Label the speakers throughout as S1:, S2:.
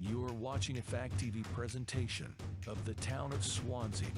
S1: You are watching a Fact TV presentation of the town of Swanzey.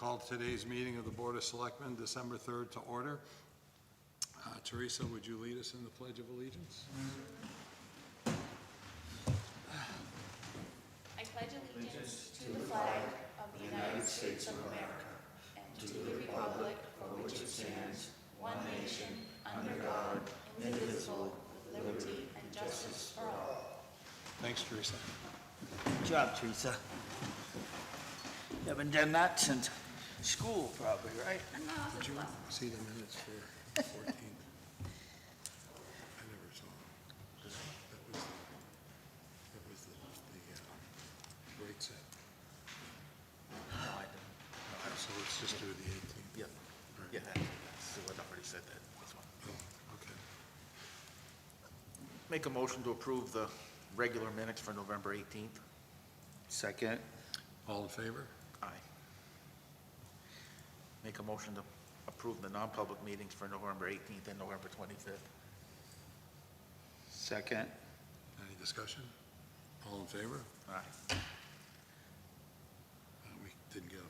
S2: call today's meeting of the Board of Selectmen, December 3rd, to order. Teresa, would you lead us in the Pledge of Allegiance?
S3: I pledge allegiance to the flag of the United States of America and to the republic for which it stands, one nation, under God, indivisible, with liberty and justice for all.
S2: Thanks, Teresa.
S4: Good job, Teresa. You haven't done that since school, probably, right?
S2: Did you see the minutes for 14th? I never saw them. That was the rate set.
S4: No, I didn't.
S2: So let's just do the 18th.
S4: Yep. Yeah, so I already said that. That's one.
S2: Oh, okay.
S5: Make a motion to approve the regular minutes for November 18th.
S4: Second.
S2: All in favor?
S5: Aye. Make a motion to approve the non-public meetings for November 18th and November 25th.
S4: Second.
S2: Any discussion? All in favor?
S5: Aye.
S2: We didn't get them.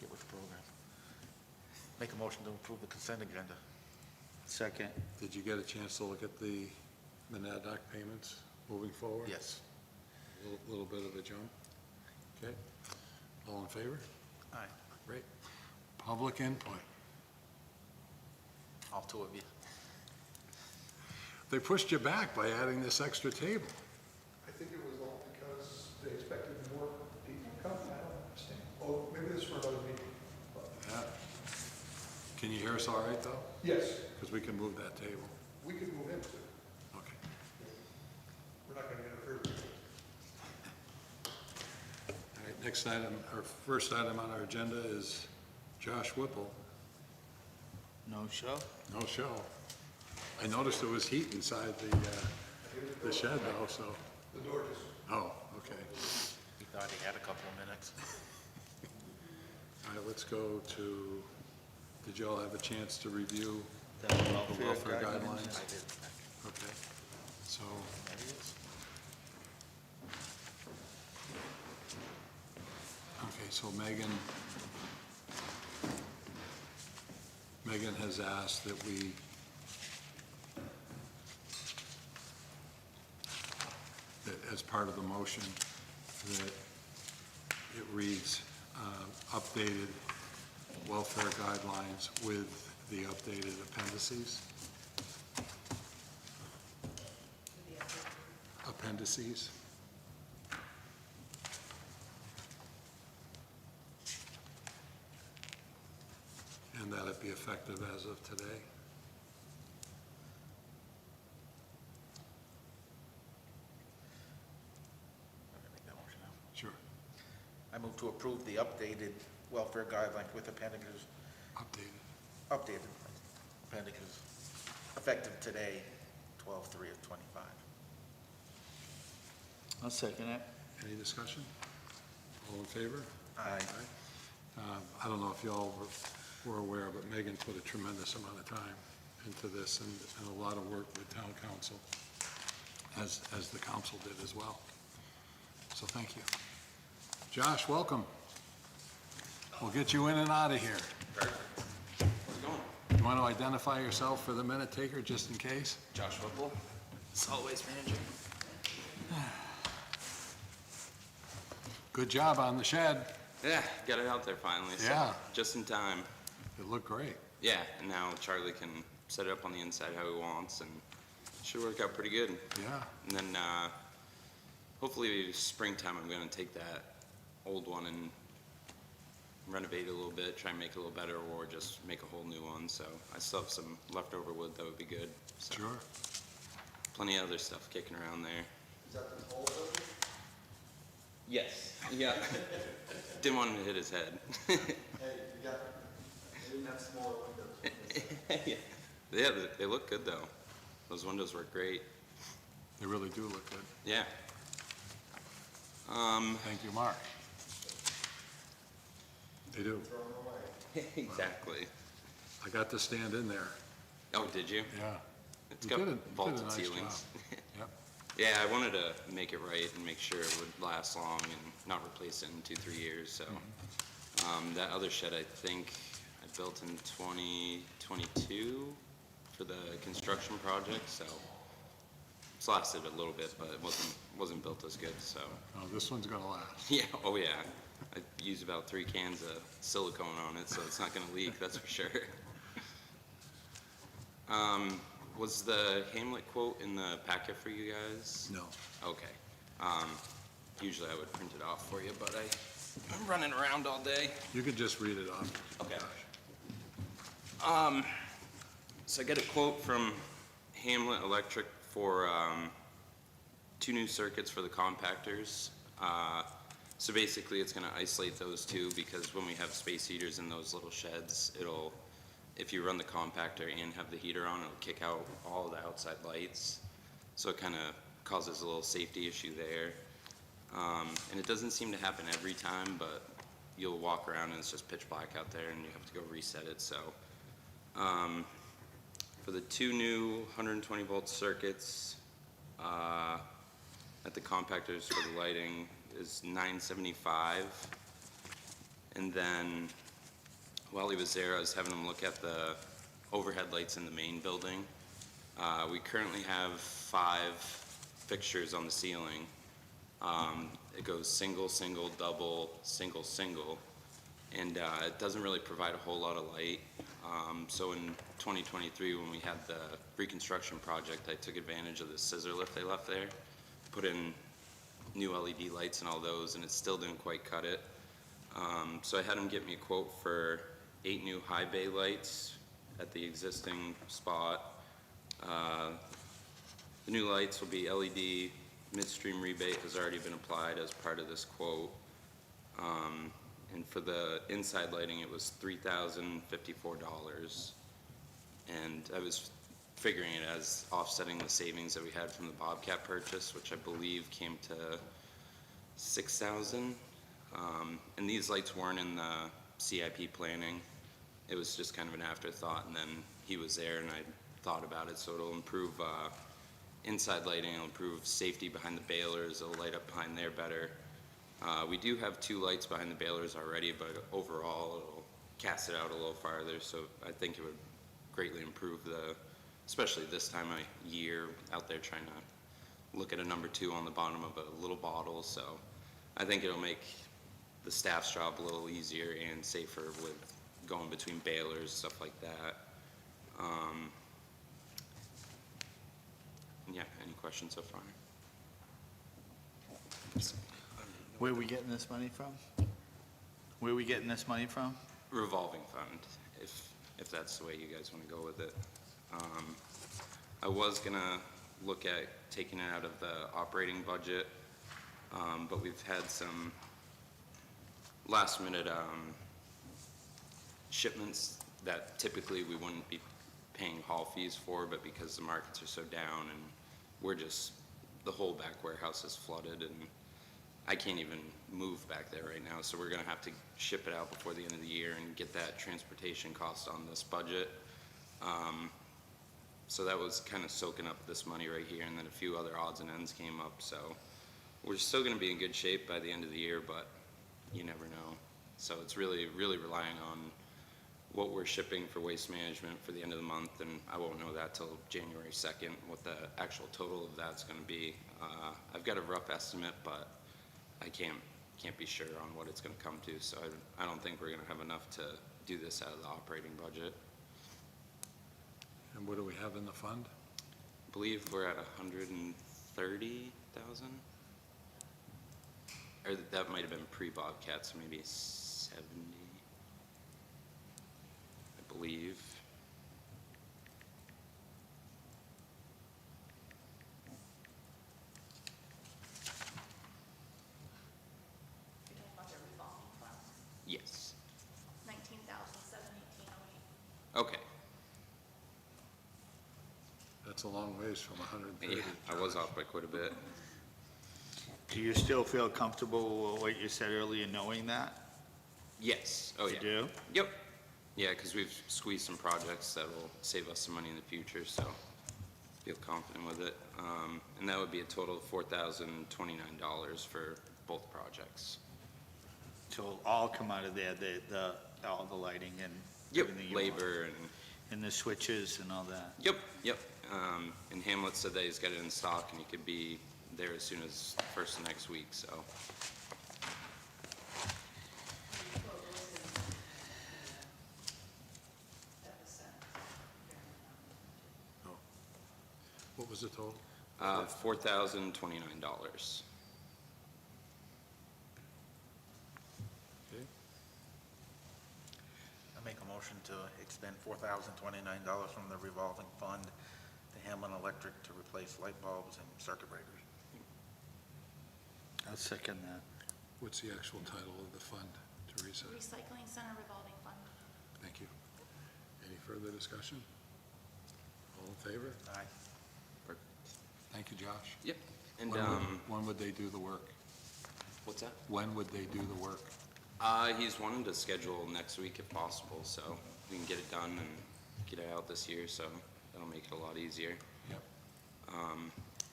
S5: Get with the program. Make a motion to approve the consent agenda.
S4: Second.
S2: Did you get a chance to look at the NADAC payments moving forward?
S5: Yes.
S2: A little bit of a jump. Okay. All in favor?
S5: Aye.
S2: Great. Public input.
S5: All two of you.
S2: They pushed you back by adding this extra table.
S6: I think it was all because they expected more people to come. I don't understand. Oh, maybe this is for another meeting. But
S2: Yeah. Can you hear us all right, though?
S6: yes,
S2: Because we can move that table.
S6: we could move him too.
S2: Okay.
S6: We're not going to interfere with it.
S2: All right, next item, our first item on our agenda is Josh Whipple.
S4: No show?
S2: No show. I noticed there was heat inside the shed, though, so,
S6: The door just,
S2: oh, okay.
S5: He thought he had a couple of minutes.
S2: All right, let's go to, did you all have a chance to review
S4: The
S2: the welfare guidelines?
S5: I did.
S2: Okay, so,
S5: There he is.
S2: okay, so Megan has asked that we as part of the motion, that it reads updated welfare guidelines with the updated appendices. Appendices. And that it be effective as of today.
S5: I'm gonna make that motion now.
S2: Sure.
S5: I move to approve the updated welfare guidelines with appendices, updated appendices, effective today, 12/3/25.
S4: I'll second it.
S2: Any discussion? All in favor?
S5: Aye.
S2: I don't know if y'all were aware, but Megan put a tremendous amount of time into this and a lot of work with town council, as the council did as well. So thank you. Josh, welcome. We'll get you in and out of here.
S7: How's it going?
S2: You want to identify yourself for the minute taker, just in case?
S7: Josh Whipple, solid waste manager.
S2: Good job on the shed.
S7: Yeah, got it out there finally. So
S2: Yeah.
S7: just in time.
S2: It looked great.
S7: Yeah, and now Charlie can set it up on the inside how he wants, and it should work out pretty good.
S2: Yeah.
S7: And then hopefully springtime I'm going to take that old one and renovate it a little bit, try and make it a little better, or just make a whole new one. So I still have some leftover wood that would be good. So
S2: Sure.
S7: plenty of other stuff kicking around there.
S6: is that the whole building?
S7: Yes. Yeah. Didn't want him to hit his head.
S6: Hey, you got, they didn't have smaller windows.
S7: Yeah, they look good though. Those windows work great.
S2: They really do look good.
S7: Yeah.
S2: Thank you, Mark. They do.
S7: Exactly.
S2: I got to stand in there.
S7: Oh, did you?
S2: Yeah.
S7: It's
S2: You
S7: got
S2: did a
S7: vaulted
S2: nice
S7: ceilings.
S2: job. Yep.
S7: Yeah, I wanted to make it right and make sure it would last long and not replace it in 2-3 years, so. That other shed, I think I built in 2022 for the construction project, so it's lasted a little bit, but it wasn't built as good, so.
S2: Oh, this one's gonna last.
S7: Yeah, oh yeah. I used about 3 cans of silicone on it, so it's not gonna leak, that's for sure. Was the Hamlet quote in the packet for you guys?
S2: No.
S7: Okay. Usually I would print it off for you, but I'm running around all day.
S2: You could just read it off.
S7: Okay. So I got a quote from Hamlet Electric for 2 new circuits for the compactors. So basically it's gonna isolate those 2 because when we have space heaters in those little sheds, if you run the compactor and have the heater on, it'll kick out all the outside lights. So it kinda causes a little safety issue there. And it doesn't seem to happen every time, but you'll walk around and it's just pitch black out there and you have to go reset it, so. For the 2 new 120 volt circuits, at the compactors for the lighting is $975. And then, while he was there, I was having him look at the overhead lights in the main building. We currently have 5 fixtures on the ceiling. It goes single, single, double, single, single, and it doesn't really provide a whole lot of light. So in 2023, when we had the reconstruction project, I took advantage of the scissor lift they left there, put in new LED lights and all those, and it still didn't quite cut it. So I had him get me a quote for 8 new high bay lights at the existing spot. The new lights will be LED. Midstream rebate has already been applied as part of this quote. And for the inside lighting, it was $3,054. And I was figuring it as offsetting the savings that we had from the Bobcat purchase, which I believe came to $6,000. And these lights weren't in the CIP planning. It was just kind of an afterthought, and then he was there and I thought about it, so it'll improve inside lighting, it'll improve safety behind the balers, it'll light up behind there better. We do have 2 lights behind the balers already, but overall it'll cast it out a little farther, so I think it would greatly improve especially this time of year, out there trying to look at a number 2 on the bottom of a little bottle, so I think it'll make the staff's job a little easier and safer with going between balers, stuff like that. Yeah, any questions so far?
S4: Where are we getting this money from? Where are we getting this money from?
S7: Revolving fund, if that's the way you guys want to go with it. I was gonna look at taking it out of the operating budget, but we've had some last minute shipments that typically we wouldn't be paying haul fees for, but because the markets are so down and the whole back warehouse is flooded and I can't even move back there right now, so we're gonna have to ship it out before the end of the year and get that transportation cost on this budget. So that was kind of soaking up this money right here, and then a few other odds and ends came up, so we're still gonna be in good shape by the end of the year, but you never know. So it's really relying on what we're shipping for waste management for the end of the month, and I won't know that till January 2nd, what the actual total of that's gonna be. I've got a rough estimate, but I can't be sure on what it's gonna come to, so I don't think we're gonna have enough to do this out of the operating budget.
S2: And what do we have in the fund?
S7: I believe we're at 130,000? Or that might have been pre-Bobcat, so maybe 70, I believe.
S3: You're talking about the revolving fund,
S7: Yes.
S3: 19,718.08.
S7: Okay.
S2: That's a long ways from 130.
S7: Yeah, I was off by quite a bit.
S4: Do you still feel comfortable with what you said earlier, knowing that?
S7: Yes. Oh, yeah.
S4: You do?
S7: Yep. Yeah, because we've squeezed some projects that will save us some money in the future, so feel confident with it. And that would be a total of $4,029 for both projects.
S4: So it'll all come out of there, all the lighting and
S7: Yep,
S4: everything you want.
S7: labor
S4: And the switches and all that.
S7: Yep. And Hamlet said that he's got it in stock and he could be there as soon as first of next week, so.
S2: Oh. What was the total?
S7: $4,029.
S2: Okay.
S5: I make a motion to expend $4,029 from the revolving fund to Hamlin Electric to replace light bulbs and circuit breakers.
S4: I'll second that.
S2: What's the actual title of the fund, Teresa?
S3: Recycling Center Revolving Fund.
S2: Thank you. Any further discussion? All in favor?
S5: Aye.
S2: Thank you, Josh.
S7: Yep. And,
S2: When would they do the work?
S7: what's that?
S2: When would they do the work?
S7: He's wanting to schedule next week if possible, so we can get it done and get it out this year, so that'll make it a lot easier.
S2: Yep.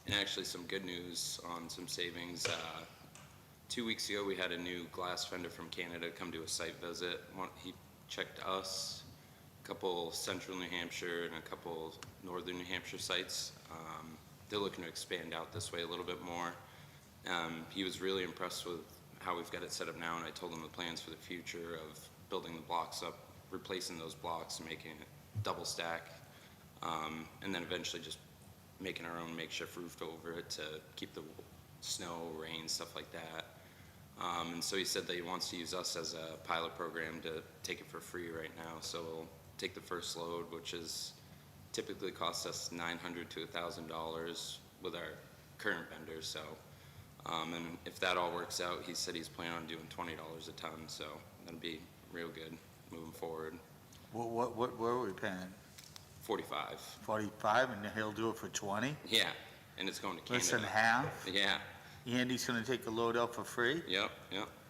S7: And actually some good news on some savings. 2 weeks ago, we had a new glass vendor from Canada come do a site visit. He checked us, a couple central New Hampshire and a couple northern New Hampshire sites. They're looking to expand out this way a little bit more. He was really impressed with how we've got it set up now, and I told him the plans for the future of building the blocks up, replacing those blocks and making it double stack, and then eventually just making our own makeshift roof over it to keep the snow, rain, stuff like that. And so he said that he wants to use us as a pilot program to take it for free right now. So we'll take the first load, which is typically costs us $900 to $1,000 with our current vendors. So, and if that all works out, he said he's planning on doing $20 a ton. So that'll be real good moving forward.
S4: What were we paying?
S7: 45.
S4: 45, and he'll do it for 20?
S7: Yeah, and it's going to Canada.
S4: Less than half?
S7: Yeah.
S4: Andy's gonna take the load out for free?
S7: Yep.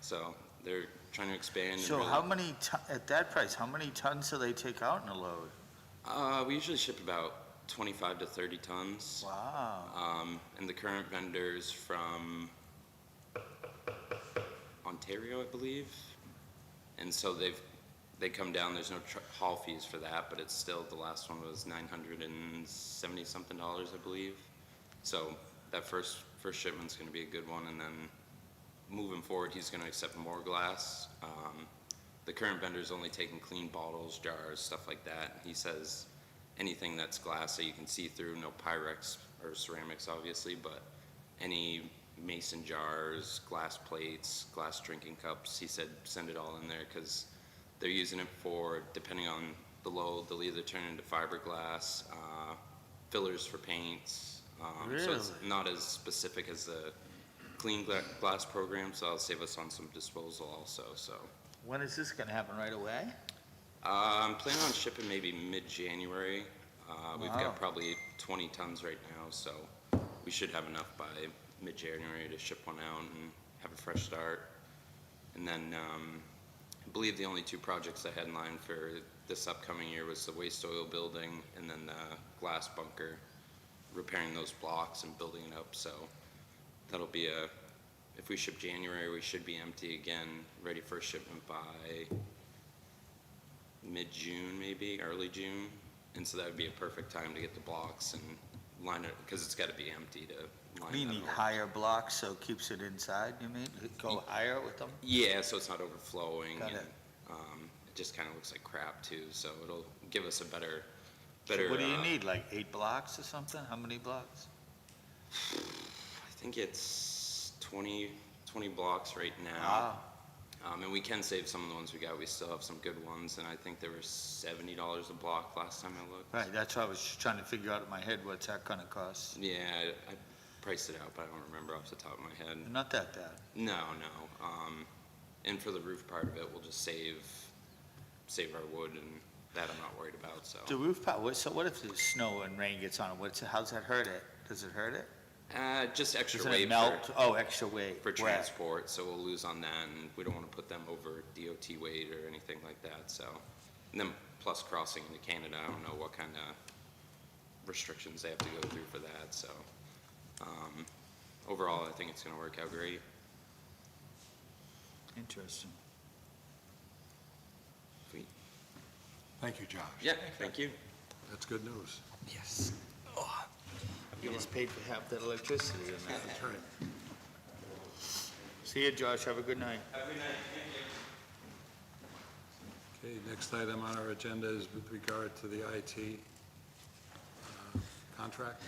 S7: So they're trying to expand. And
S4: So
S7: really,
S4: how many, at that price, how many tons do they take out in a load?
S7: we usually ship about 25 to 30 tons.
S4: Wow.
S7: And the current vendors from Ontario, I believe. And so they come down, there's no haul fees for that, but it's still, the last one was $970 something, I believe. So that first shipment's gonna be a good one, and then moving forward, he's gonna accept more glass. The current vendor's only taking clean bottles, jars, stuff like that. He says anything that's glass that you can see through, no Pyrex or ceramics, obviously, but any mason jars, glass plates, glass drinking cups, he said send it all in there, because they're using it for, depending on the load, they'll either turn into fiberglass, fillers for paints. So it's
S4: Really?
S7: not as specific as the clean glass program, so that'll save us on some disposal also, so.
S4: When is this gonna happen, right away?
S7: I'm planning on shipping maybe mid-January. We've
S4: Wow.
S7: got probably 20 tons right now, so we should have enough by mid-January to ship one out and have a fresh start. And then I believe the only two projects I had in line for this upcoming year was the waste oil building and then the glass bunker, repairing those blocks and building it up. So that'll be if we ship January, we should be empty again, ready for shipment by mid-June, maybe early June. And so that would be a perfect time to get the blocks and line it, because it's got to be empty to line
S4: We
S7: that
S4: need
S7: up.
S4: higher blocks, so it keeps it inside, you mean? Go higher with them?
S7: Yeah, so it's not overflowing.
S4: Got
S7: and,
S4: it.
S7: It just kind of looks like crap too, so it'll give us a better.
S4: So what do you need, like 8 blocks or something? How many blocks?
S7: I think it's 20 blocks right now.
S4: Wow.
S7: And we can save some of the ones we got. We still have some good ones, and I think they were $70 a block last time I looked.
S4: Right, that's why I was trying to figure out in my head, what's that gonna cost?
S7: Yeah, I priced it out, but I don't remember off the top of my head.
S4: Not that bad.
S7: No. And for the roof part of it, we'll just save our wood, and that I'm not worried about, so.
S4: The roof part, so what if the snow and rain gets on it? How's that hurt it? Does it hurt it?
S7: Just extra
S4: Doesn't
S7: weight
S4: it melt? Oh, extra weight.
S7: for
S4: Wet.
S7: transport, so we'll lose on that, and we don't want to put them over DOT weight or anything like that, so. And then plus crossing into Canada, I don't know what kind of restrictions they have to go through for that, so, overall, I think it's gonna work out great.
S4: Interesting.
S7: Sweet.
S2: Thank you, Josh.
S7: Yeah, thank you.
S2: That's good news.
S4: Yes. Oh, you just paid for half that electricity in that.
S2: That's right.
S4: See you, Josh. Have a good night.
S7: Have a good night, thank you.
S2: Okay, next item on our agenda is with regard to the IT contract.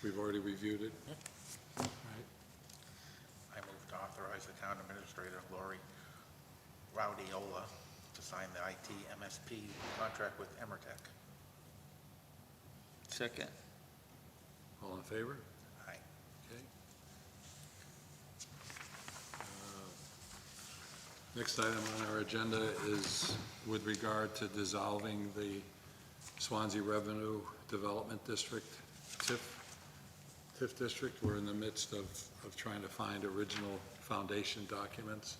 S2: We've already reviewed it. Right.
S5: I move to authorize the town administrator, Lori Rowdiola, to sign the IT MSP contract with Emmertech.
S4: Second.
S2: All in favor?
S5: Aye.
S2: Okay. Next item on our agenda is with regard to dissolving the Swanzey Revenue Development District TIF District. We're in the midst of trying to find original foundation documents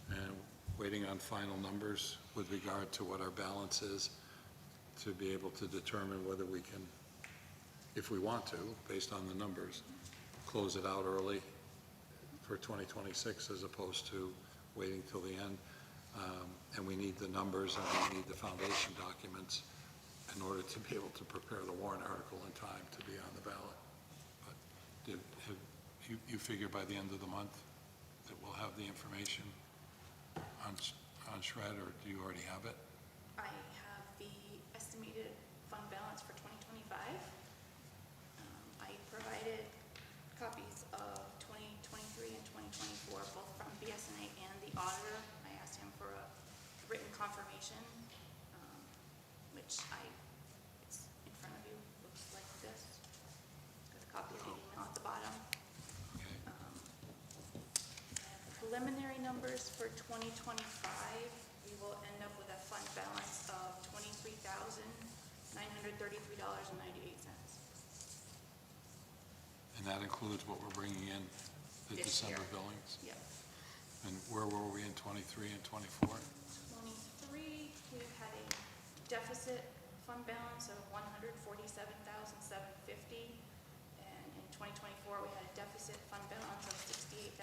S2: and waiting on final numbers with regard to what our balance is to be able to determine whether we can, if we want to, based on the numbers, close it out early for 2026 as opposed to waiting till the end. And we need the numbers and we need the foundation documents in order to be able to prepare the warrant article in time to be on the ballot. But you figure by the end of the month that we'll have the information on shred, or do you already have it?
S3: I have the estimated fund balance for 2025. I provided copies of 2023 and 2024, both from BSNA and the auditor. I asked him for a written confirmation, which it's in front of you, looks like this. Got a copy of the email at the bottom.
S2: Okay.
S3: I have preliminary numbers for 2025. We will end up with a fund balance of $23,933.98.
S2: And that includes what we're bringing in, the
S3: This
S2: December
S3: year.
S2: billings?
S3: Yep.
S2: And where were we in 23 and 24?
S3: 23, we've had a deficit fund balance of $147,750. And in 2024, we had a deficit fund balance of $68,527.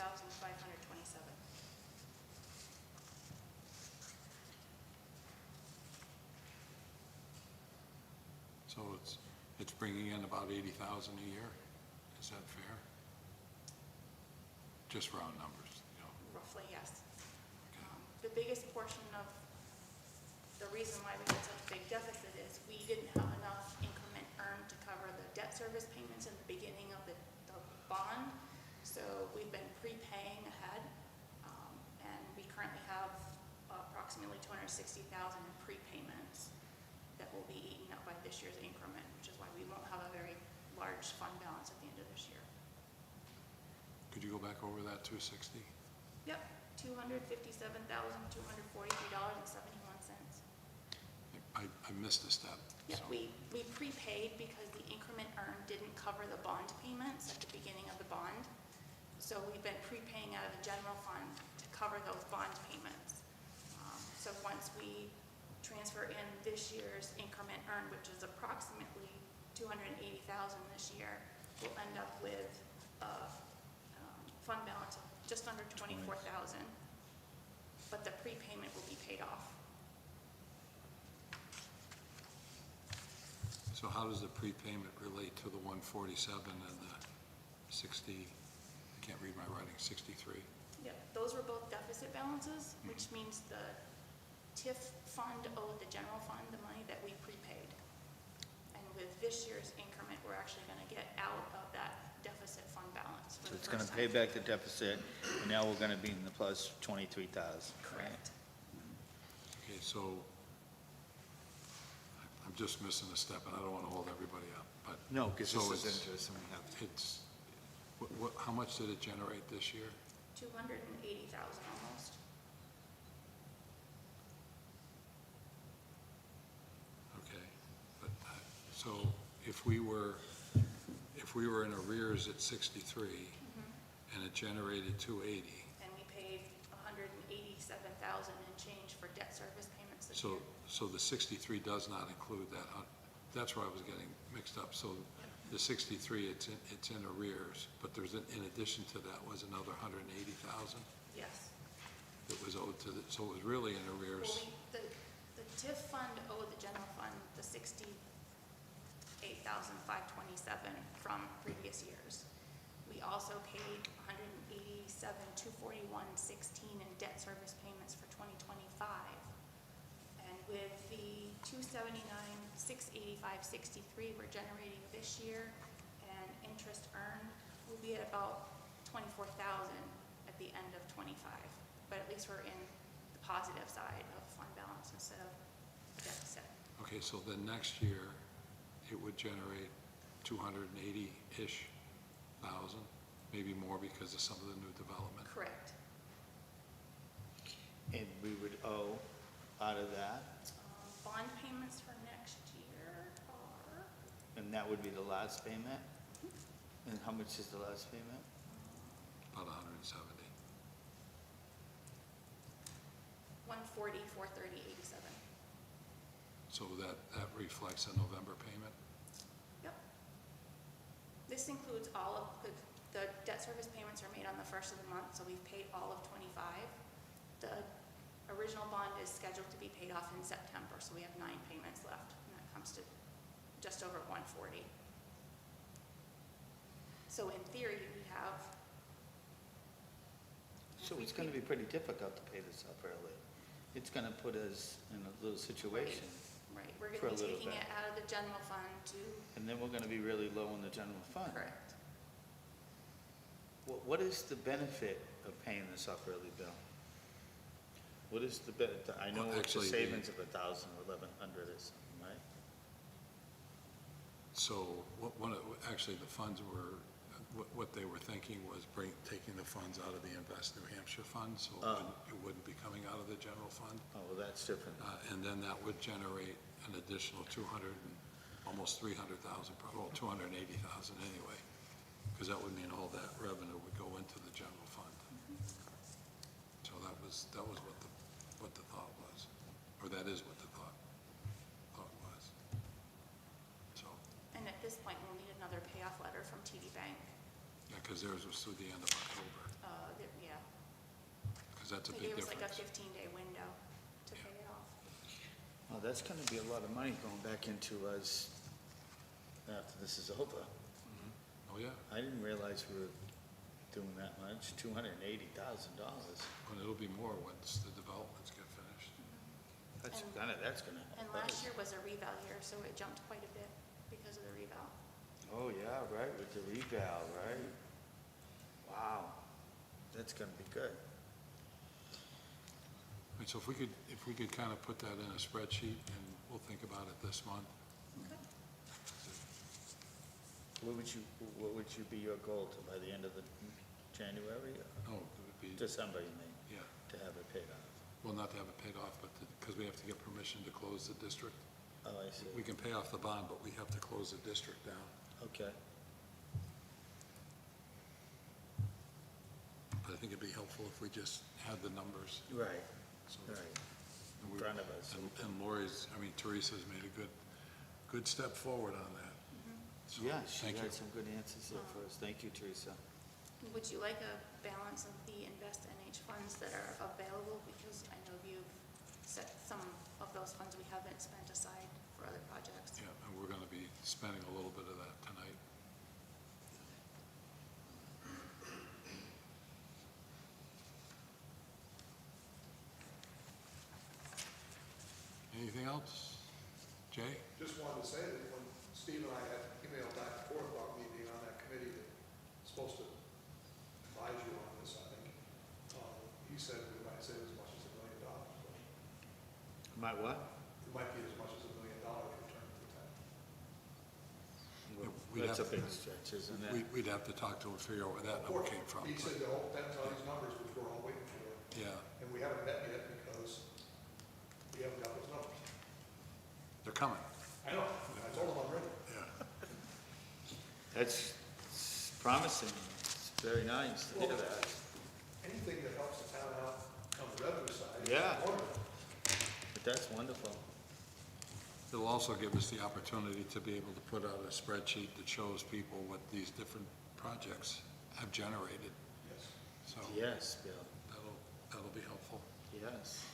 S2: So it's bringing in about 80,000 a year. Is that fair? Just round numbers, you know.
S3: Roughly, yes.
S2: Okay.
S3: The biggest portion of the reason why we had such a big deficit is we didn't have enough increment earned to cover the debt service payments in the beginning of the bond. So we've been prepaying ahead, and we currently have approximately $260,000 in prepayments that will be eaten up by this year's increment, which is why we won't have a very large fund balance at the end of this year.
S2: Could you go back over that 260?
S3: Yep, $257,243.71.
S2: I missed a step.
S3: Yeah,
S2: so-
S3: we prepaid because the increment earned didn't cover the bond payments at the beginning of the bond. So we've been prepaying out of the general fund to cover those bond payments. So once we transfer in this year's increment earned, which is approximately $280,000 this year, we'll end up with a fund balance of just under $24,000, but the prepayment will be paid off.
S2: So how does the prepayment relate to the 147 and the 60, I can't read my writing, 63?
S3: Yep, those were both deficit balances, which means the TIF fund owed the general fund the money that we prepaid. And with this year's increment, we're actually gonna get out of that deficit fund balance for
S4: So
S3: the
S4: it's gonna
S3: first
S4: pay
S3: time.
S4: back the deficit, and now we're gonna be in the plus 23,000.
S3: Correct.
S2: Okay, so I'm just missing a step, and I don't want to hold everybody up, but.
S4: No, because
S2: so
S4: this is
S2: it's-
S4: interesting, we have to.
S2: It's, how much did it generate this year?
S3: 280,000 almost.
S2: Okay, but, so if we were in arrears at 63, and it generated 280,
S3: And we paid 187,000 and change for debt service payments this
S2: so,
S3: year.
S2: So the 63 does not include that. That's where I was getting mixed up. So the 63, it's in arrears, but there's, in addition to that, was another 180,000
S3: Yes.
S2: that was owed to the, so it was really in
S3: Well,
S2: arrears.
S3: the TIF fund owed the general fund the 68,527 from previous years. We also paid 187,241.16 in debt service payments for 2025. And with the 279,685.63 we're generating this year, and interest earned, we'll be at about 24,000 at the end of 25. But at least we're in the positive side of fund balance instead of deficit.
S2: Okay, so then next year, it would generate 280-ish thousand, maybe more because of some of the new development.
S3: Correct.
S4: And we would owe out of that,
S3: Bond payments for next year are,
S4: and that would be the last payment? And how much is the last payment?
S2: About 170.
S3: 140, 430, 87.
S2: So that reflects a November payment?
S3: Yep. This includes all of the debt service payments are made on the first of the month, so we've paid all of 25. The original bond is scheduled to be paid off in September, so we have 9 payments left, and that comes to just over 140. So in theory, we have.
S4: So it's gonna be pretty difficult to pay this up early. It's gonna put us in a little situation,
S3: Right, we're
S4: For
S3: gonna
S4: a
S3: be
S4: little
S3: taking
S4: bit.
S3: it out of the general fund to,
S4: and then we're gonna be really low in the general fund.
S3: correct.
S4: What is the benefit of paying this up early, Bill? What is the benefit? I know
S2: Well,
S4: it's a
S2: actually,
S4: savings of 1,000 or 1,100 or something, right?
S2: So actually, the funds were, what they were thinking was taking the funds out of the Invest New Hampshire fund, so it wouldn't be coming out of the general fund.
S4: Oh, well, that's different.
S2: And then that would generate an additional 200 and almost 300,000, well, 280,000 anyway, because that would mean all that revenue would go into the general fund. So that was what the thought was, or that is what the thought was. So,
S3: And at this point, we'll need another payoff letter from TD Bank.
S2: yeah, because theirs was through the end of October,
S3: Yeah,
S2: because that's a
S3: they
S2: big
S3: gave us like a
S2: difference.
S3: 15-day window to pay it off.
S4: Well, that's gonna be a lot of money going back into us after this is over.
S2: Oh, yeah,
S4: I didn't realize we were doing that much, $280,000.
S2: and it'll be more once the developments get finished.
S4: That's
S3: And-
S4: gonna
S3: And
S4: help
S3: last
S4: us.
S3: year was a reval year, so it jumped quite a bit because of the reval.
S4: Oh, yeah, right, with the reval, right? Wow, that's gonna be good.
S2: And so if we could kind of put that in a spreadsheet, and we'll think about it this month.
S3: Okay.
S4: What would you be your goal to, by the end of the January,
S2: No, it would be,
S4: December, you mean,
S2: yeah,
S4: to have it paid off?
S2: well, not to have it paid off, but because we have to get permission to close the district.
S4: Oh, I see,
S2: We can pay off the bond, but we have to close the district down.
S4: okay.
S2: But I think it'd be helpful if we just had the numbers.
S4: Right,
S2: So
S4: right,
S2: and
S4: in
S2: we-
S4: front of us.
S2: And Lori's, Teresa's made a good step forward on that. So,
S4: Yeah, she
S2: thank you.
S4: had some good answers there for us, thank you, Teresa.
S3: Would you like a balance of the InvestNH funds that are available? Because I know you've set some of those funds we haven't spent aside for other projects.
S2: Yeah, and we're gonna be spending a little bit of that tonight. Anything else? Jay?
S6: Just wanted to say that when Steve and I had emailed back and forth about me being on that committee that's supposed to advise you on this, I think, he said we might save as much as $1 million. But
S4: My what?
S6: it might be as much as $1 million return to the town.
S2: We'd
S4: That's a
S2: have-
S4: big stretch, isn't it?
S2: We'd have to talk to him, figure out where that number came from.
S6: He
S2: but-
S6: said, "Oh, that's all these numbers, which we're all waiting for."
S2: Yeah,
S6: And we haven't met yet because we haven't got those numbers.
S2: they're coming,
S6: I know, I told him I'm ready.
S2: yeah.
S4: That's promising, it's very nice to hear that.
S6: Anything that helps the town out on the revenue side. is
S4: Yeah.
S6: wonderful.
S4: But that's wonderful.
S2: it'll also give us the opportunity to be able to put out a spreadsheet that shows people what these different projects have generated.
S6: Yes.
S2: So
S4: Yes, Bill,
S2: that'll be helpful.
S4: yes.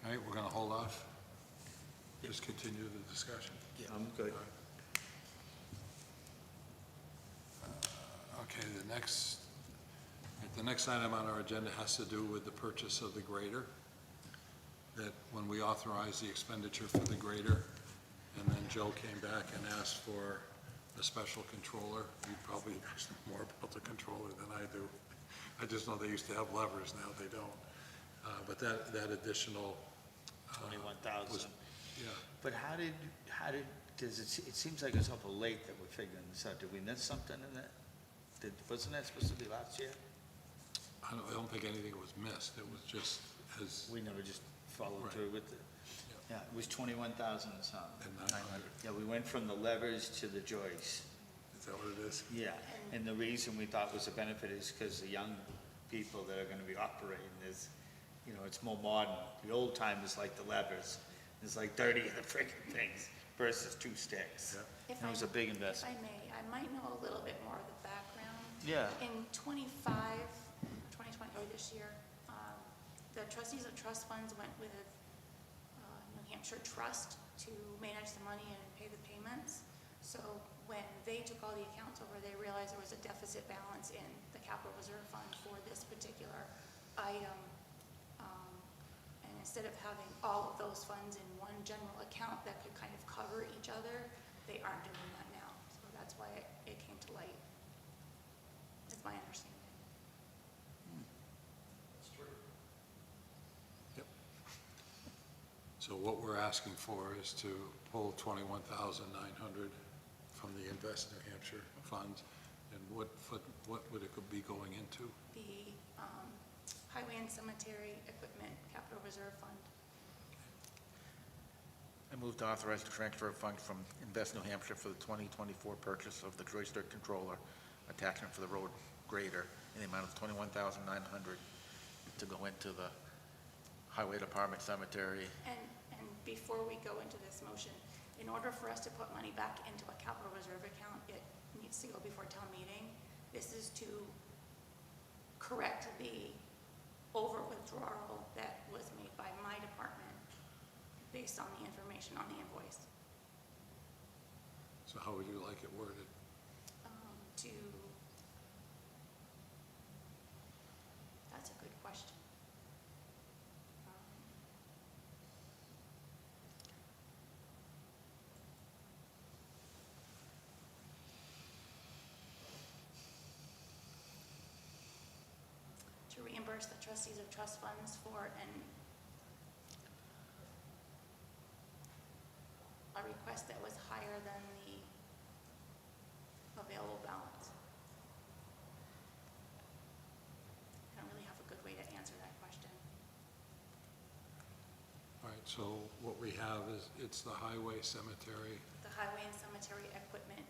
S2: All right, we're gonna hold off. Just continue the discussion.
S4: I'm good.
S2: Okay, the next item on our agenda has to do with the purchase of the grader. That when we authorized the expenditure for the grader, and then Joe came back and asked for a special controller. You probably know more about the controller than I do. I just know they used to have levers, now they don't. But that additional.
S4: 21,000.
S2: Yeah,
S4: But how did, does it seems like it's awful late that we're figuring this out. Did we miss something in that? Wasn't that supposed to be last year?
S2: I don't think anything was missed. It was just as,
S4: We never just followed
S2: Right.
S4: through with it. Yeah, it was 21,000 or something.
S2: and 900.
S4: Yeah, we went from the levers to the joists.
S2: Is that what it is?
S4: Yeah, and the reason we thought was a benefit is because the young people that are gonna be operating is, it's more modern. The old time is like the levers. There's like 30 of the freaking things versus 2 sticks.
S2: Yeah.
S4: And it was a big
S3: If
S4: investment.
S3: I may, I might know a little bit more of the background.
S4: Yeah.
S3: In 2020, or this year, the trustees of trust funds went with New Hampshire Trust to manage the money and pay the payments. So when they took all the accounts over, they realized there was a deficit balance in the capital reserve fund for this particular item. And instead of having all of those funds in one general account that could kind of cover each other, they aren't doing that now. So that's why it came to light. That's my understanding.
S6: That's true.
S2: Yep. So what we're asking for is to pull 21,900 from the Invest New Hampshire funds, and what would it be going into?
S3: The Highway and Cemetery Equipment Capital Reserve Fund.
S5: I move to authorize the transfer of funds from Invest New Hampshire for the 2024 purchase of the joystick controller attachment for the road grader in the amount of $21,900 to go into the Highway Department Cemetery.
S3: And before we go into this motion, in order for us to put money back into a capital reserve account, it needs to go before town meeting. This is to correct the over withdrawal that was made by my department based on the information on the invoice.
S2: So how would you like it worded?
S3: That's a good question. To reimburse the trustees of trust funds for a request that was higher than the available balance. I don't really have a good way to answer that question.
S2: All right, so what we have is, it's the Highway Cemetery
S3: The Highway and Cemetery Equipment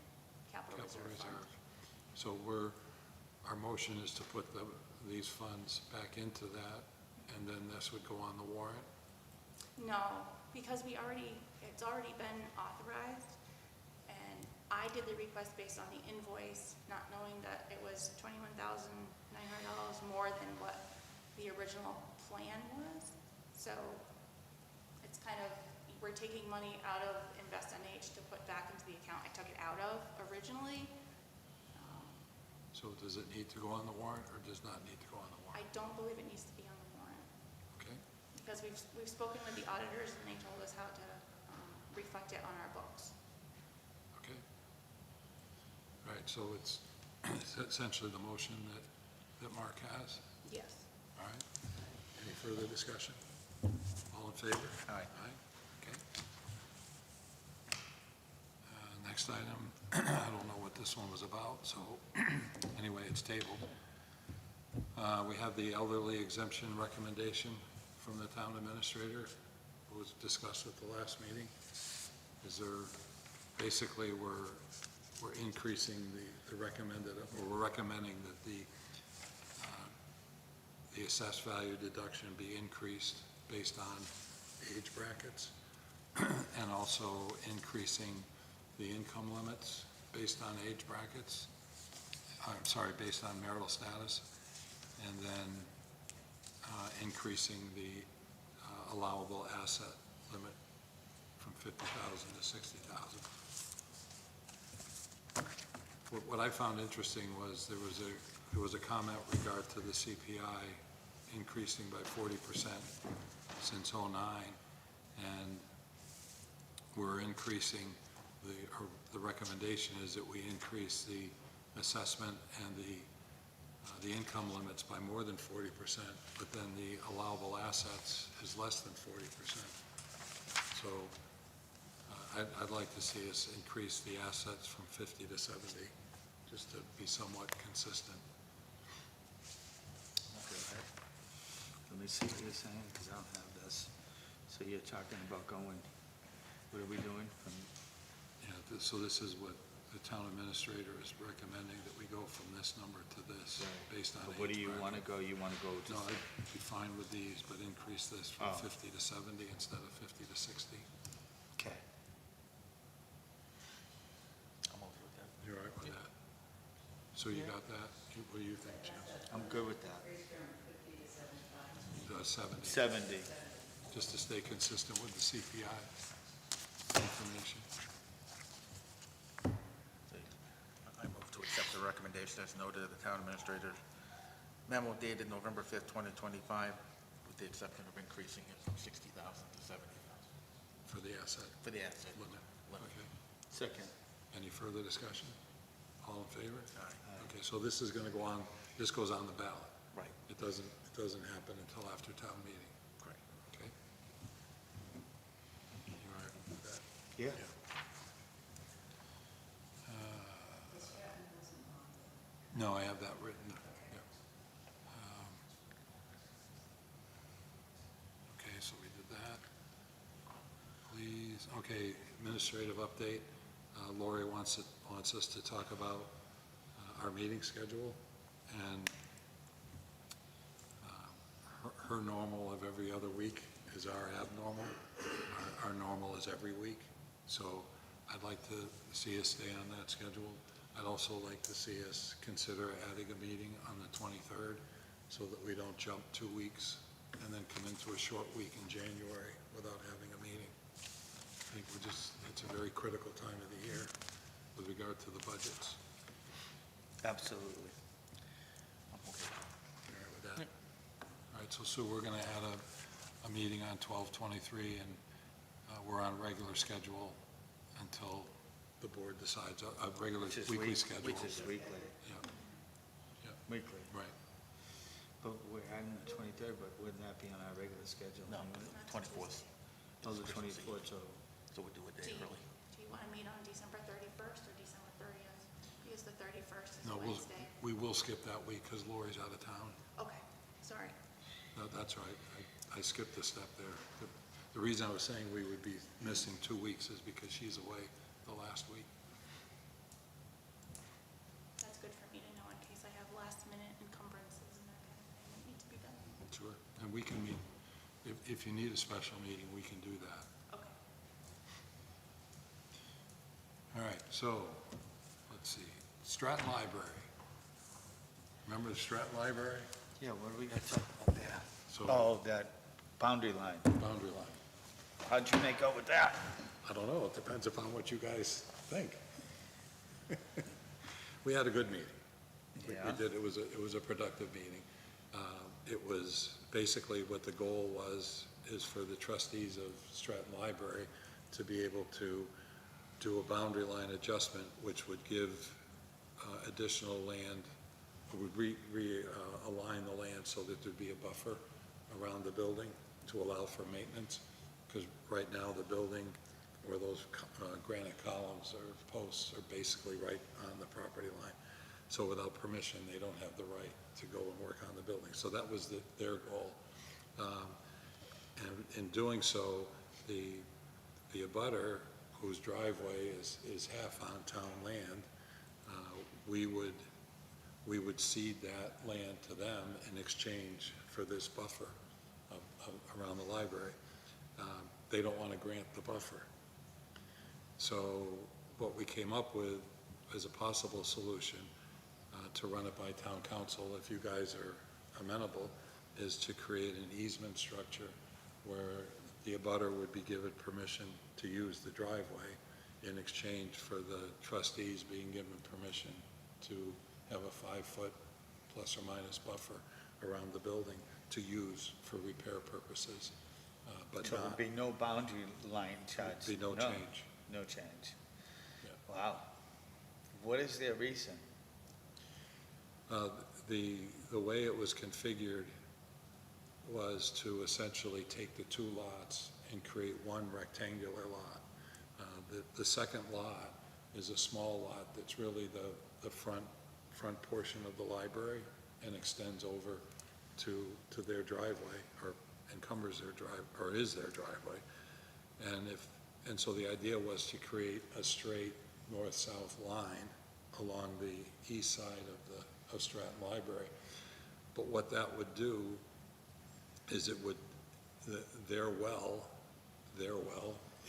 S3: Capital
S2: Capital
S3: Reserve Fund.
S2: Reserve. So our motion is to put these funds back into that, and then this would go on the warrant?
S3: No, because it's already been authorized, and I did the request based on the invoice, not knowing that it was $21,900 more than what the original plan was. So it's kind of, we're taking money out of InvestNH to put back into the account I took it out of originally.
S2: So does it need to go on the warrant, or does not need to go on the
S3: I
S2: warrant?
S3: don't believe it needs to be on the warrant,
S2: Okay,
S3: because we've spoken with the auditors, and they told us how to reflect it on our books.
S2: okay. All right, so it's essentially the motion that Mark has.
S3: Yes.
S2: All right. Any further discussion? All in favor?
S5: Aye.
S2: Aye, okay. Next item, I don't know what this one was about, so anyway, it's tabled. We have the elderly exemption recommendation from the town administrator, who was discussed at the last meeting. Basically, we're increasing the recommended, or we're recommending that the assessed value deduction be increased based on age brackets. and also increasing the income limits based on age brackets, I'm sorry, based on marital status, and then increasing the allowable asset limit from 50,000 to 60,000. What I found interesting was there was a comment regard to the CPI increasing by 40% since '09, and we're increasing the recommendation is that we increase the assessment and the income limits by more than 40%, but then the allowable assets is less than 40%. So I'd like to see us increase the assets from 50 to 70, just to be somewhat consistent.
S4: Okay. Let me see what you're saying, because I don't have this. So you're talking about going, what are we doing from?
S2: Yeah, so this is what the town administrator is recommending, that we go from this number to this, based on
S4: But where do
S2: age
S4: you want to
S2: bracket.
S4: go? You want to go to?
S2: No, I'd be fine with these, but increase this from
S4: Oh.
S2: 50 to 70 instead of 50 to 60.
S4: Okay.
S5: I'm okay with that.
S2: You all right with that? So you got that? What do you think, Jim?
S4: I'm good with that.
S2: 70,
S4: 70.
S2: just to stay consistent with the CPI information.
S5: I move to accept the recommendation as noted at the town administrator's memo dated November 5th, 2025, with the exception of increasing it from 60,000 to 70,000
S2: For the asset
S5: for the asset
S2: limit.
S5: limit.
S2: Okay.
S4: Second.
S2: Any further discussion? All in favor?
S5: Aye.
S2: Okay, so this is going to go on, this goes on the ballot.
S5: Right,
S2: It doesn't happen until after town meeting,
S5: correct.
S2: okay? You all right with that?
S4: Yeah.
S2: No, I have that written, yeah. Okay, so we did that. Please, okay, administrative update. Lori wants us to talk about our meeting schedule, and her normal of every other week is our abnormal. Our normal is every week. So I'd like to see us stay on that schedule. I'd also like to see us consider adding a meeting on the 23rd so that we don't jump 2 weeks and then come into a short week in January without having a meeting. I think it's a very critical time of the year with regard to the budgets.
S4: Absolutely.
S2: All right with that? All right, so Sue, we're going to add a meeting on 12/23, and we're on regular schedule until the board decides, a regular
S4: Which is
S2: weekly schedule.
S4: Which is weekly.
S2: Yeah,
S4: Weekly.
S2: right.
S4: But we're adding the 23rd, but wouldn't that be on our regular schedule?
S5: No, 24th.
S4: Oh, the
S5: It's Christmas
S4: 24th, so.
S5: So we do a day early.
S3: Do you want to meet on December 31st or December 30th? Because the 31st is
S2: No,
S3: Wednesday.
S2: we will skip that week because Lori's out of town.
S3: Okay, sorry.
S2: No, that's right. I skipped a step there. The reason I was saying we would be missing 2 weeks is because she's away the last week.
S3: That's good for me to know in case I have last minute encumbrances and that kind of thing that need to be done.
S2: Sure. And we can meet, if you need a special meeting, we can do that.
S3: Okay.
S2: All right, so, let's see. Stratton Library. Remember the Stratton Library?
S4: Yeah, what do we got to talk about there?
S2: So,
S4: Oh, that boundary line.
S2: boundary line.
S4: How'd you make out with that?
S2: I don't know, it depends upon what you guys think. We had a good meeting. We
S4: Yeah.
S2: did, it was a productive meeting. It was, basically what the goal is for the trustees of Stratton Library to be able to do a boundary line adjustment, which would give additional land, would realign the land so that there'd be a buffer around the building to allow for maintenance. Because right now, the building, where those granite columns or posts are basically right on the property line. So without permission, they don't have the right to go and work on the building. So that was their goal. And in doing so, the abutter, whose driveway is half on town land, we would cede that land to them in exchange for this buffer around the library. they don't want to grant the buffer. So what we came up with as a possible solution to run it by town council, if you guys are amenable, is to create an easement structure where the abutter would be given permission to use the driveway in exchange for the trustees being given permission to have a 5-foot plus or minus buffer around the building to use for repair purposes, but
S4: So
S2: not,
S4: there'd be no boundary line charge?
S2: be no change.
S4: No change.
S2: Yeah.
S4: Wow. What is their reason?
S2: The way it was configured was to essentially take the 2 lots and create one rectangular lot. The second lot is a small lot that's really the front portion of the library and extends over to their driveway, or encumbers their drive, or is their driveway. And so the idea was to create a straight north-south line along the east side of Stratton Library. But what that would do is it would, their well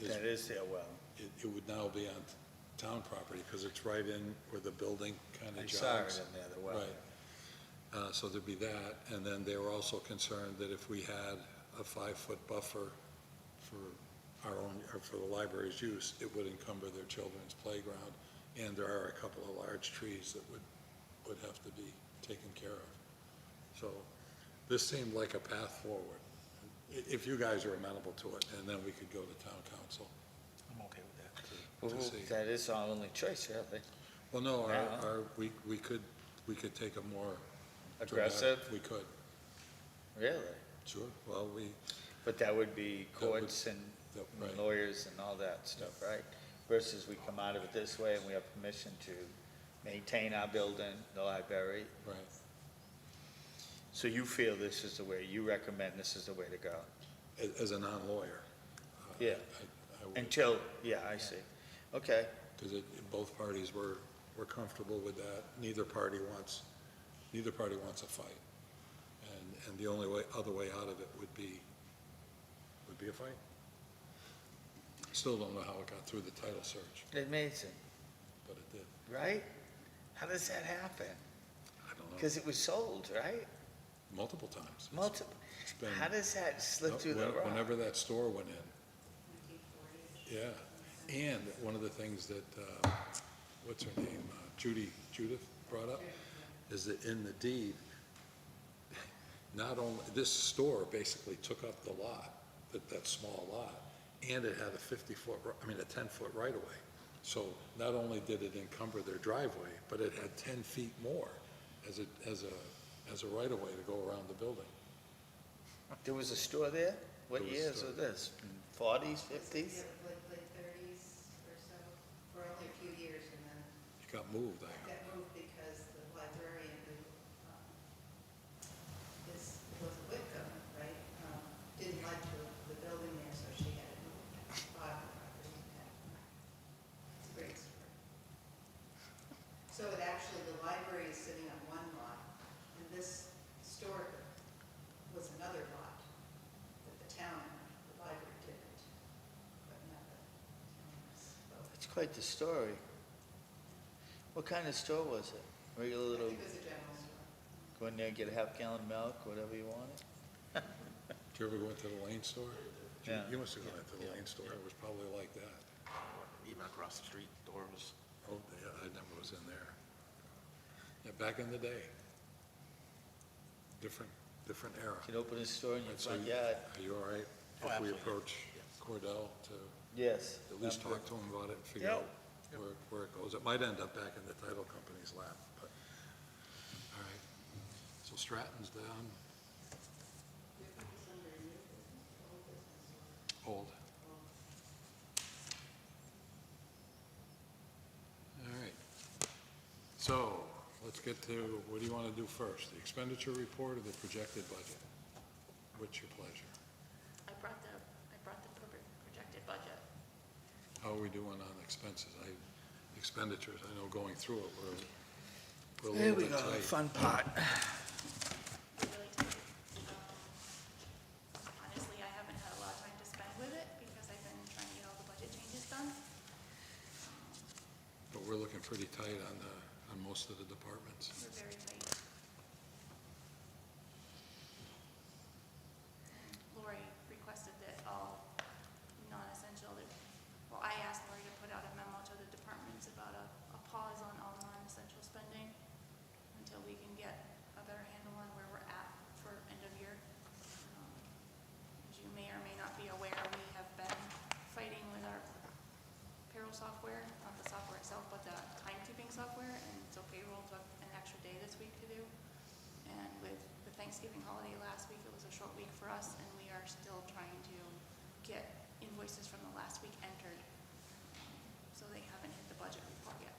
S2: is,
S4: That is their well.
S2: it would now be on town property because it's right in where the building kind of
S4: I
S2: jogs.
S4: saw it in there, the well.
S2: Right. So there'd be that, and then they were also concerned that if we had a 5-foot buffer for our own, or for the library's use, it would encumber their children's playground, and there are a couple of large trees that would have to be taken care of. So this seemed like a path forward, if you guys are amenable to it, and then we could go to town council.
S5: I'm okay with that.
S4: Well,
S2: To see.
S4: that is our only choice, really.
S2: Well, no,
S4: Yeah.
S2: we could take a more.
S4: Aggressive?
S2: We could,
S4: Really?
S2: sure, well,
S4: But that would be
S2: That would-
S4: courts and
S2: right.
S4: lawyers and all that stuff, right? Versus we come out of it this way and we have permission to maintain our building, the library.
S2: right.
S4: So you feel this is the way, you recommend this is the way to go?
S2: As a non-lawyer.
S4: Yeah.
S2: I would.
S4: Until, yeah, I see. Okay.
S2: Because both parties were comfortable with that. Neither party wants a fight. And the only other way out of it would be a fight. Still don't know how it got through the title search,
S4: Amazing,
S2: but it did.
S4: right? How does that happen?
S2: I don't know,
S4: Because it was sold, right?
S2: multiple times.
S4: Multiple.
S2: It's been-
S4: How does that slip through the rock?
S2: Whenever that store went in. Yeah, and one of the things that, what's her name, Judith brought up, is that in the deed, not only, this store basically took up the lot, that small lot, and it had a 10-foot right-of-way. So not only did it encumber their driveway, but it had 10 feet more as a right-of-way to go around the building.
S4: There was a store there? What
S2: There was a
S4: years
S2: store.
S4: was this? 40s, 50s?
S3: Like 30s or so, for only a few years, and then
S2: It got moved,
S3: it got moved because the librarian who was a Whipple, right, didn't like the building there, so she had it moved. Bought the property and had it moved. It's a great story. So it actually, the library is sitting on one lot, and this store was another lot that the town, the library didn't, but not the town.
S4: It's quite the story. What kind of store was it? Regular
S3: I
S4: little,
S3: think it was a general store.
S4: go in there and get a half-gallon of milk, whatever you wanted?
S2: Did you ever go into the Lane store?
S4: Yeah.
S2: You must have gone into the Lane store, it was probably like that.
S5: Even across the street, doors.
S2: Oh, yeah, I never was in there. Yeah, back in the day. Different era.
S4: You can open a store in your
S2: So
S4: front
S2: you-
S4: yard.
S2: Are you all right
S5: Oh,
S2: if we
S5: absolutely.
S2: approach Cordell to
S4: Yes.
S2: at least
S4: I'm
S2: talk
S4: good.
S2: to him about it and figure
S4: Yeah.
S2: out where it goes? It might end up back in the title company's lap, but, all right. So Stratton's down. Old. All right. So, let's get to, what do you want to do first? The expenditure report or the projected budget? What's your pleasure?
S8: I brought the projected budget.
S2: How are we doing on expenses? Expenditures, I know going through it, we're a
S4: There
S2: little
S4: we
S2: bit
S4: go,
S2: tight.
S4: fun part.
S8: Really tight. Honestly, I haven't had a lot of time to spend with it
S2: we're looking pretty tight on most of the departments.
S3: We're very tight. Lori requested that all non-essential, well, I asked Lori to put out a memo to the departments about a pause on all non-essential spending until we can get a better handle on where we're at for end of year. As you may or may not be aware, we have been fighting with our payroll software, not the software itself, but the timekeeping software, and so payroll took an extra day this week to do. And with the Thanksgiving holiday last week, it was a short week for us, and we are still trying to get invoices from the last week entered. So they haven't hit the budget report yet.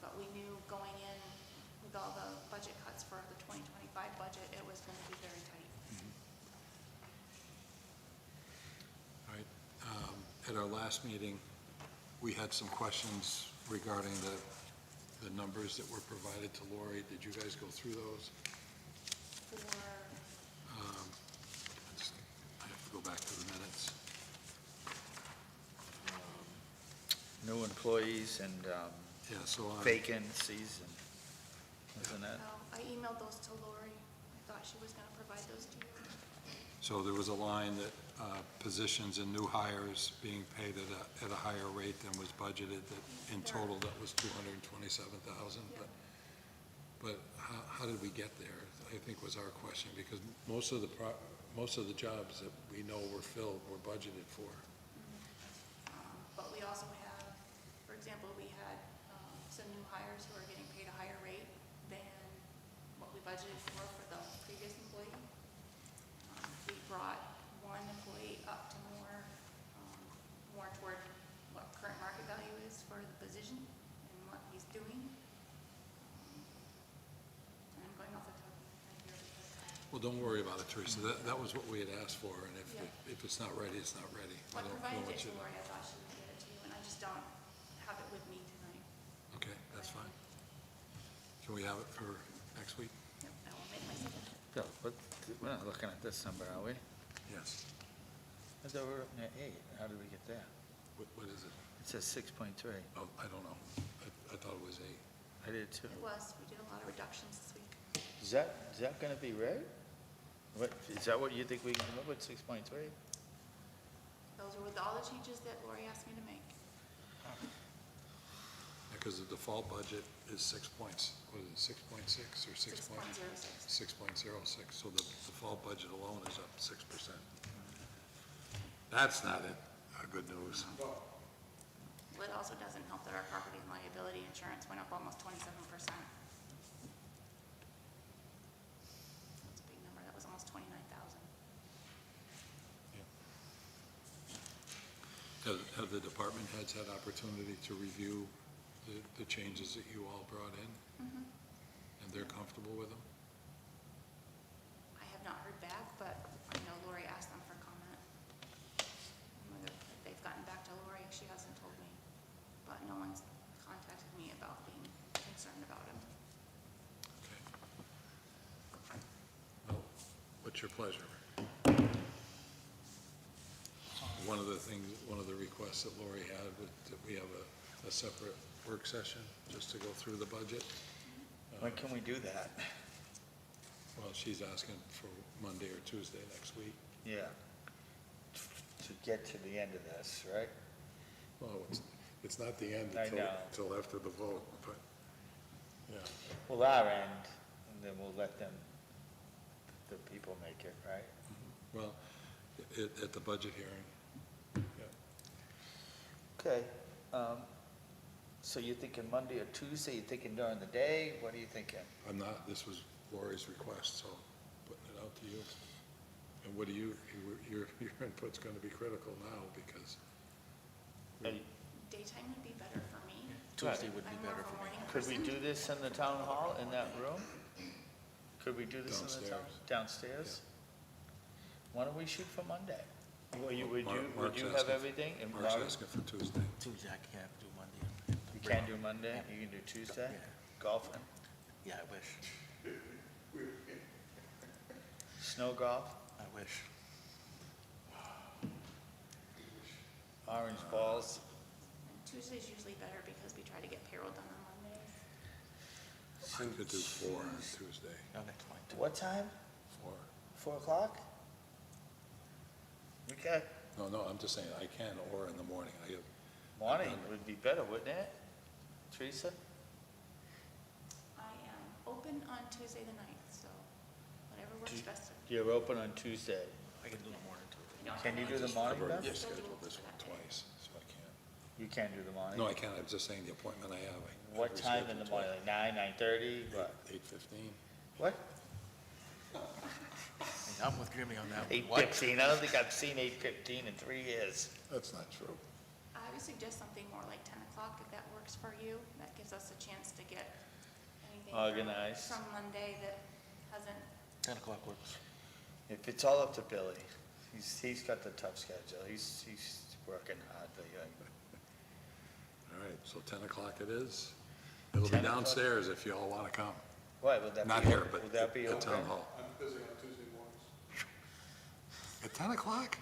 S3: But we knew going in with all the budget cuts for the 2025 budget, it was going to be very tight.
S2: All right. At our last meeting, we had some questions regarding the numbers that were provided to Lori. Did you guys go through those?
S3: For,
S2: I have to go back to the minutes.
S4: New employees and
S2: Yeah, so on.
S4: vacancies and, isn't that?
S3: I emailed those to Lori. I thought she was going to provide those to you.
S2: So there was a line that positions and new hires being paid at a higher rate than was budgeted, that in total that was $227,000. But how did we get there, I think was our question, because most of the jobs that we know were filled were budgeted for.
S3: But we also have, for example, we had some new hires who are getting paid a higher rate than what we budgeted for the previous employee. We brought one employee up to more toward what current market value is for the position and what he's doing. And I'm going off the top of my head here because
S2: Well, don't worry about it, Teresa. That was what we had asked for, and
S3: Yeah.
S2: if it's not ready, it's not ready.
S3: I
S2: don't
S3: provided
S2: want
S3: it to
S2: you
S3: Lori. I thought she would get it to you, and I just don't have it with me tonight.
S2: Okay, that's fine. Can we have it for next week?
S3: Yep, I will make my suggestion.
S4: Bill, we're not looking at this number, are we?
S2: Yes.
S4: I thought we were looking at 8. How did we get there?
S2: What is it?
S4: It says 6.3.
S2: Oh, I don't know. I thought it was 8.
S4: I did too.
S3: It was, we did a lot of reductions this week.
S4: Is that gonna be right? What, is that what you think we can live with, 6.3?
S3: Those are with all the changes that Lori asked me to make.
S2: Because the default budget is 6.6 or
S3: 6.06.
S2: 6.06, so the default budget alone is up 6%. That's not it, good news.
S3: Well, it also doesn't help that our property and liability insurance went up almost 27%. That's a big number. That was almost 29,000.
S2: Have the department heads had opportunity to review the changes that you all brought in? And they're comfortable with them?
S3: I have not heard back, but I know Lori asked them for comment. Whether they've gotten back to Lori, she hasn't told me. But no one's contacted me about being concerned about him.
S2: Okay. Well, what's your pleasure? One of the requests that Lori had was that we have a separate work session just to go through the budget.
S4: When can we do that?
S2: Well, she's asking for Monday or Tuesday next week.
S4: Yeah. To get to the end of this, right?
S2: Well, it's not the end
S4: I know.
S2: until after the vote, but, yeah.
S4: Well, our end, and then we'll let them, the people make it, right?
S2: Well, at the budget hearing, yeah.
S4: Okay, so you're thinking Monday or Tuesday, you're thinking during the day, what are you thinking?
S2: I'm not, this was Lori's request, so putting it out to you. And what do your input's gonna be critical now, because
S3: Daytime would be better for me.
S5: Tuesday would be
S3: I'm more
S5: better
S3: of a
S5: for me.
S3: morning
S4: Could we
S3: person.
S4: do this in the town hall, in that room? Could we do this in the town? Downstairs? Why don't we shoot for Monday? Would you
S2: Mark's
S4: have
S2: asking-
S4: everything? And
S2: Mark's
S4: Mark-
S2: asking for Tuesday.
S5: Tuesday, I can't do Monday.
S4: You can't do Monday, you can do Tuesday?
S5: Yeah.
S4: Golfing?
S5: Yeah, I wish.
S4: Snow golf?
S5: I wish.
S4: Orange balls?
S3: And
S8: Tuesday's usually better because we try to get payroll done on Mondays.
S2: I could do 4 on Tuesday.
S5: No, that's fine, too.
S4: What time?
S2: 4.
S4: 4 o'clock? Okay.
S2: No, I'm just saying, I can, or in the morning. I have,
S4: Morning would be better, wouldn't it? Teresa?
S8: I am open on Tuesday the 9th, so whatever works best.
S4: You're open on Tuesday.
S5: I can do the morning, too.
S4: Can you do the
S2: I've
S4: morning,
S2: already
S4: Beth?
S2: scheduled this one twice, so I can't.
S4: You can't do the morning?
S2: No, I can't, I was just saying the appointment I have.
S4: What time in the morning, like 9, 9:30, what?
S2: 8:15.
S4: What?
S5: I'm with Jimmy on that one. What?
S4: 8:15, I don't think I've seen 8:15 in 3 years.
S2: That's not true.
S8: I would suggest something more like 10 o'clock if that works for you. That gives us a chance to get anything
S4: Organized.
S8: from Monday that hasn't,
S5: 10 o'clock works.
S4: If it's all up to Billy, he's got the tough schedule, he's working hard, the young.
S2: All right, so 10 o'clock it is. It'll be
S4: 10 o'clock.
S2: downstairs if you all want to come.
S4: What, would that be?
S2: Not here, but
S4: Would that be
S2: at Town
S4: open?
S2: Hall.
S6: I'm busy on Tuesday mornings.
S2: At 10 o'clock?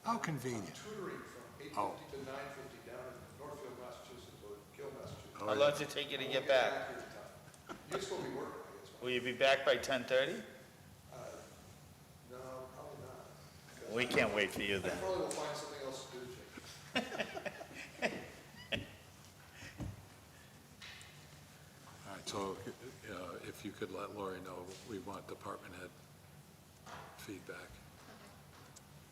S2: How convenient.
S6: Tutoring from 8:50
S2: Oh.
S6: to 9:50 down in Northfield, Massachusetts, or Gill, Massachusetts.
S2: Oh,
S4: How
S2: yeah.
S4: long does it take you to
S6: I won't
S4: get back?
S6: here in time. You're supposed to be working, I guess.
S4: Will you be back by 10:30?
S6: No, probably not.
S4: We can't wait for you
S6: I
S4: then.
S6: probably will find something else to do, Jake.
S2: All right, so if you could let Lori know, we want department head feedback.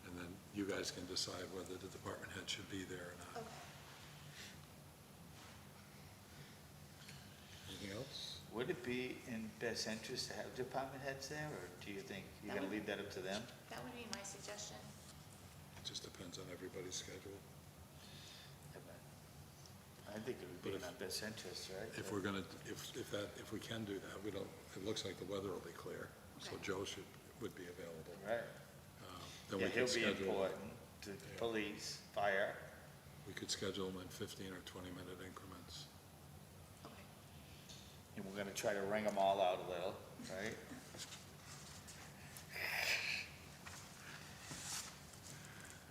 S2: And then you guys can decide whether the department head should be there or not.
S8: okay.
S2: Anything else?
S4: Would it be in best interest to have department heads there, or do you think you're
S8: That
S4: gonna
S8: would-
S4: leave that up to them?
S8: That would be my suggestion.
S2: It just depends on everybody's schedule.
S4: I think it would be
S2: But
S4: in our best interest, right?
S2: If we're gonna, if we can do that, we don't, it looks like the weather will be clear, so
S8: Okay.
S2: Joe would be available.
S4: Right.
S2: Then
S4: Yeah,
S2: we
S4: he'll
S2: could
S4: be
S2: schedule,
S4: important to police, fire.
S2: we could schedule them in 15 or 20-minute increments.
S8: Okay.
S4: And we're gonna try to wring them all out a little, right?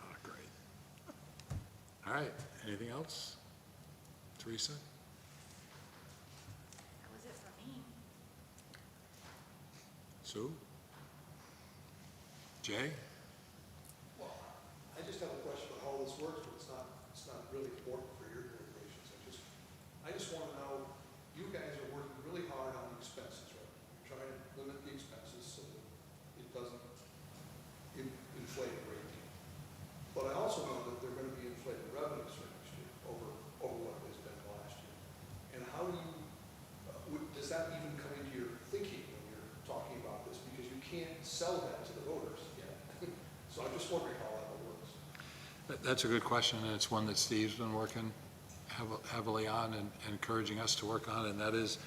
S2: Oh, great. All right, anything else? Teresa?
S8: That was it for me.
S2: Sue? Jay?
S6: Well, I just have a question about how this works, but it's not really important for your deliberations. I just want to know, you guys are working really hard on the expenses, right? You're trying to limit the expenses so that it doesn't inflate the rate. But I also know that there are going to be inflated revenues for next year over what has been last year. And how do you, does that even come into your thinking when you're talking about this? Because you can't sell that to the voters yet. So I'm just wondering how that works.
S2: That's a good question, and it's one that Steve's been working heavily on and encouraging us to work on, and that is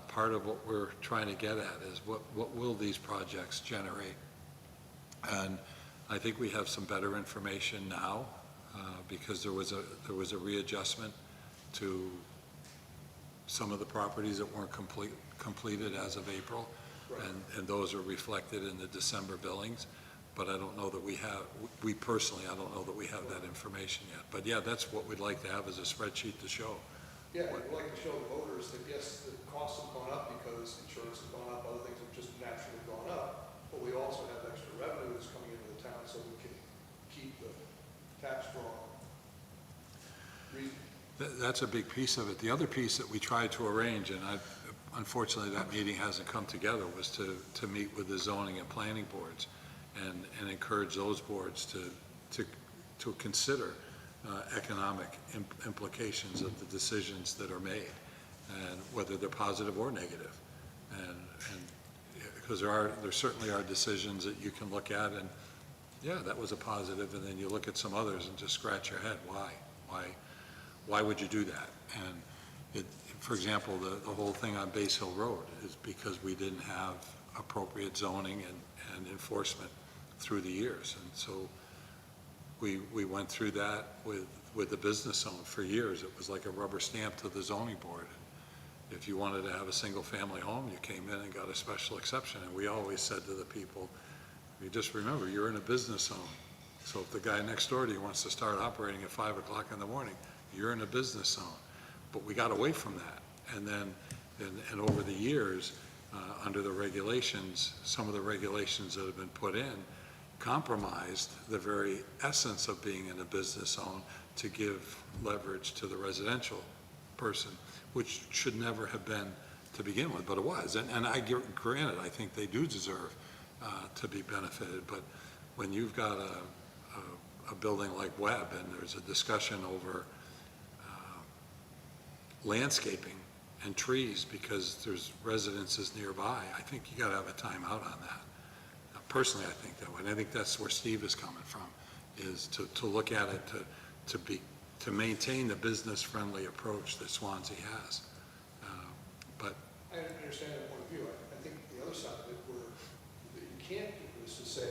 S2: part of what we're trying to get at, is what will these projects generate? And I think we have some better information now, because there was a readjustment to some of the properties that weren't completed as of April,
S6: Right.
S2: and those are reflected in the December billings. But I don't know that I don't know that we have that information yet. But yeah, that's what we'd like to have, is a spreadsheet to show.
S6: Yeah, we'd like to show the voters that yes, the costs have gone up because insurance has gone up, other things have just naturally gone up, but we also have extra revenues coming into the town so we can keep the tax draw reasonable.
S2: That's a big piece of it. The other piece that we tried to arrange, and unfortunately that meeting hasn't come together, was to meet with the zoning and planning boards and encourage those boards to consider economic implications of the decisions that are made, and whether they're positive or negative. And because there certainly are decisions that you can look at and, yeah, that was a positive, and then you look at some others and just scratch your head, why would you do that? And for example, the whole thing on Base Hill Road is because we didn't have appropriate zoning and enforcement through the years. And so we went through that with the business zone for years. It was like a rubber stamp to the zoning board. If you wanted to have a single-family home, you came in and got a special exception. And we always said to the people, you just remember, you're in a business zone. So if the guy next door to you wants to start operating at 5 o'clock in the morning, you're in a business zone. But we got away from that. And then, and over the years, under the regulations, some of the regulations that have been put in compromised the very essence of being in a business zone to give leverage to the residential person, which should never have been to begin with, but it was. And I granted, I think they do deserve to be benefited, but when you've got a building like Webb and there's a discussion over landscaping and trees because there's residences nearby, I think you gotta have a timeout on that. Personally, I think that way, and I think that's where Steve is coming from, is to look at it, to maintain the business-friendly approach that Swanzey has. But
S6: I understand that point of view. I think the other side of it, where that you can't do is to say,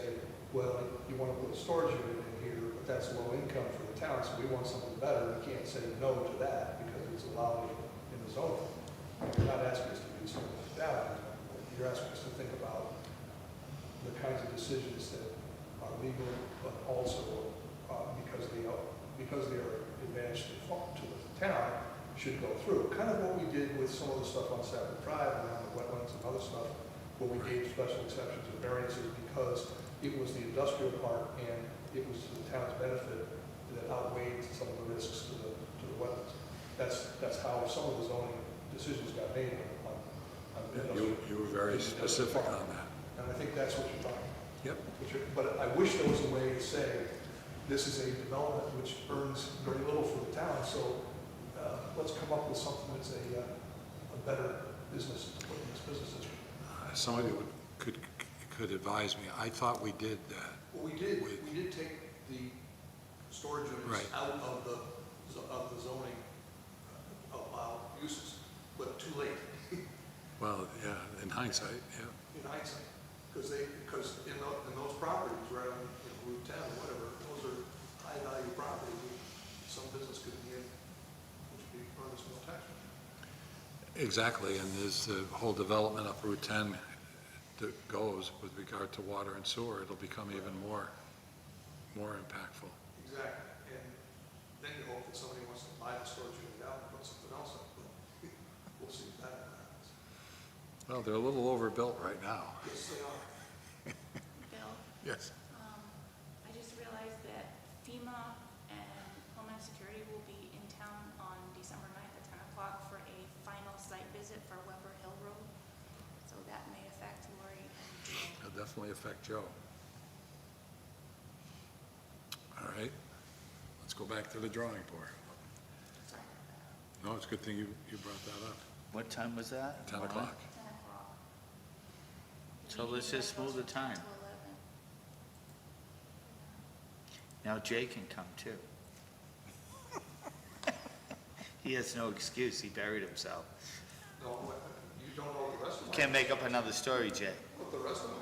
S6: well, you want to put a storage unit in here, but that's low income for the town, so we want something better. You can't say no to that because it's allowed in the zone. You're not asking us to do something like that. You're asking us to think about the kinds of decisions that are legal, but also because they are advantage to the town, should go through. Kind of what we did with some of the stuff on Savage Drive around the wetlands and other stuff, where we gave special exceptions and variances because it was the industrial park and it was to the town's benefit that outweighed some of the risks to the wetlands. That's how some of the zoning decisions got made on
S2: you were very specific on that.
S6: And I think that's what you're talking about.
S2: Yep.
S6: But I wish there was a way to say, this is a development which earns very little for the town, so let's come up with something that's a better business, to put in this business district.
S2: Somebody could advise me. I thought we did that.
S6: Well, we did take the storage units
S2: Right.
S6: out of the zoning allowed uses, but too late
S2: Well, yeah, in hindsight, yeah.
S6: in hindsight. Because in those properties, right on Route 10 or whatever, those are high value properties that some business could be in, which would be earn a small tax.
S2: Exactly, and as the whole development up Route 10 that goes with regard to water and sewer, it'll become even more impactful.
S6: Exactly, and then you hope that somebody wants to buy the storage unit out and put something else up, but we'll see if that happens.
S2: Well, they're a little overbuilt right now.
S6: Yes, they are.
S8: Bill,
S2: Yes.
S8: I just realized that FEMA and Homeland Security will be in town on December 9th at 10 o'clock for a final site visit for Weber Hill Road. So that may affect Lori and Joe.
S2: It'll definitely affect Joe. All right, let's go back to the drawing board.
S8: Sorry.
S2: No, it's a good thing you brought that up.
S4: What time was that?
S2: 10 o'clock.
S8: 10 o'clock.
S4: So let's just move the time.
S8: To 11.
S4: Now Jay can come too. He has no excuse, he buried himself.
S6: No, you don't know what the rest of my.
S4: Can't make up another story, Jay.
S6: What the rest of my.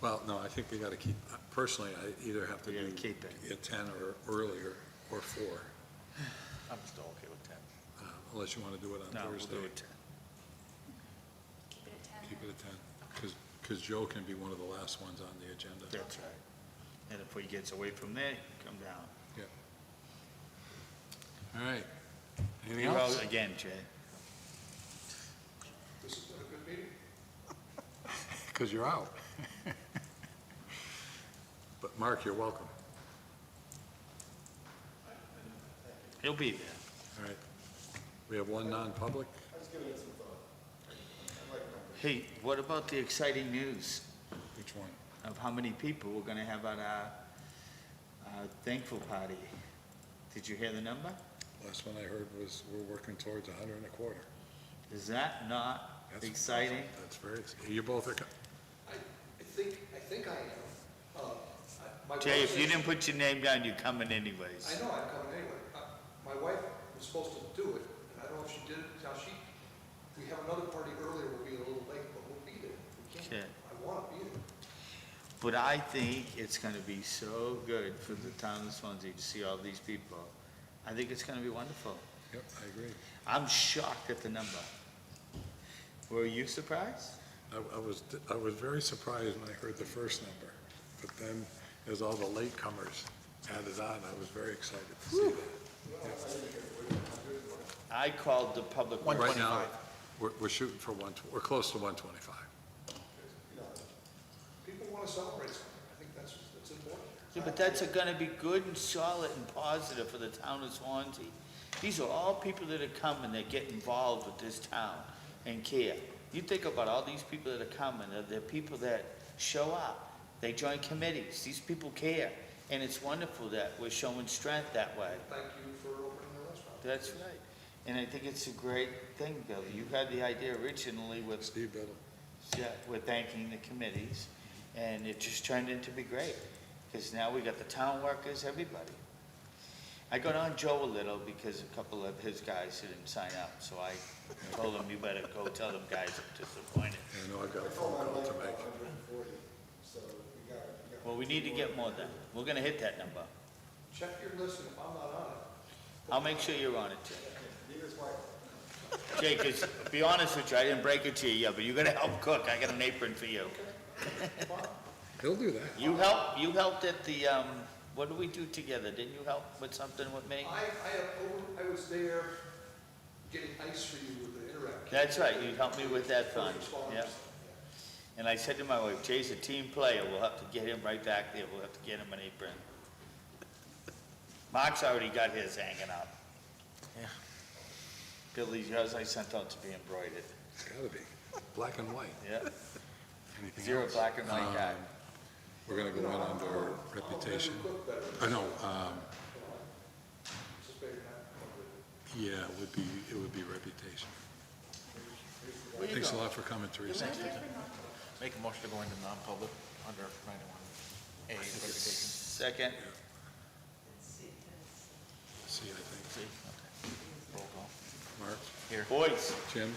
S2: Well, no, I think we got to keep, personally, I either have to
S4: We
S2: do
S4: gotta keep it.
S2: at 10 or earlier, or 4,
S5: I'm still okay with 10.
S2: unless you want to do it on
S4: No, we'll
S2: Thursday.
S4: do it.
S8: Keep it at 10.
S2: Keep it at 10, because Joe can be one of the last ones on the agenda.
S4: That's right. And if he gets away from there, come down.
S2: Yep. All right. Anything
S4: You're
S2: else?
S4: out again, Jay.
S6: This has been a good meeting.
S2: Because you're out. But Mark, you're welcome.
S4: He'll be there.
S2: All right. We have one non-public.
S4: Hey, what about the exciting news
S2: Which one?
S4: of how many people we're gonna have at our thankful party? Did you hear the number?
S2: Last one I heard was we're working towards 125.
S4: Is that not
S2: That's
S4: exciting?
S2: That's very exciting. You both are,
S6: I think I am. My
S4: Jay,
S6: wife
S4: if you
S6: said-
S4: didn't put your name down, you're coming anyways.
S6: I know I'm coming anyway. My wife was supposed to do it, and I don't know if she did it. Now we have another party earlier, we'll be a little late, but we'll be there. We
S4: Okay.
S6: can. I want to be there.
S4: But I think it's gonna be so good for the town of Swansea to see all these people. I think it's gonna be wonderful.
S2: yep, I agree.
S4: I'm shocked at the number. Were you surprised?
S2: I was very surprised when I heard the first number, but then as all the latecomers added on, I was very excited to see that.
S4: I called the public.
S5: One-
S2: Right now,
S5: 125.
S2: we're shooting for we're close to 125.
S6: You know, people want to celebrate something. I think that's important.
S4: Yeah, but that's gonna be good and solid and positive for the town of Swansea. These are all people that are coming, that get involved with this town and care. You think about all these people that are coming, they're people that show up, they join committees, these people care. And it's wonderful that we're showing strength that way.
S6: Thank you for opening the restaurant.
S4: That's right. And I think it's a great thing, Billy. You had the idea originally with,
S2: Steve Biddle.
S4: yeah, with thanking the committees, and it just turned into be great. Because now we got the town workers, everybody. I got on Joe a little because a couple of his guys didn't sign up, so I told him, you better go tell them guys I'm disappointed.
S2: I know I've got a phone call to make.
S4: Well, we need to get more then. We're gonna hit that number.
S6: Check your list, and if I'm not on it,
S4: I'll make sure you're on it, Jay. Jay, because to be honest with you, I didn't break it to you yet, but you're gonna help cook. I got an apron for you.
S2: He'll do that.
S4: You helped at the, what did we do together? Didn't you help with something with me?
S6: I was there getting ice for you with the Interact.
S4: That's right, you helped me with that fund,
S6: First responders.
S4: yeah. And I said to my wife, Jay's a team player, we'll have to get him right back there, we'll have to get him an apron. Mark's already got his hanging up.
S5: Yeah.
S4: Billy's, yours I sent out to be embroidered,
S2: It's gotta be. Black and white.
S4: yeah.
S2: Anything
S4: Zero
S2: else?
S4: black and white guy.
S2: We're gonna go in under reputation. I know, yeah, it would be reputation.
S4: Where you
S2: Thanks a
S4: going?
S2: lot for coming, Teresa.
S5: Make a motion to go into non-public under 91A reputation.
S4: Second.
S2: See, I think.
S5: See, okay. Roll call.
S2: Mark,
S5: Here.
S4: Boys,
S2: Jim,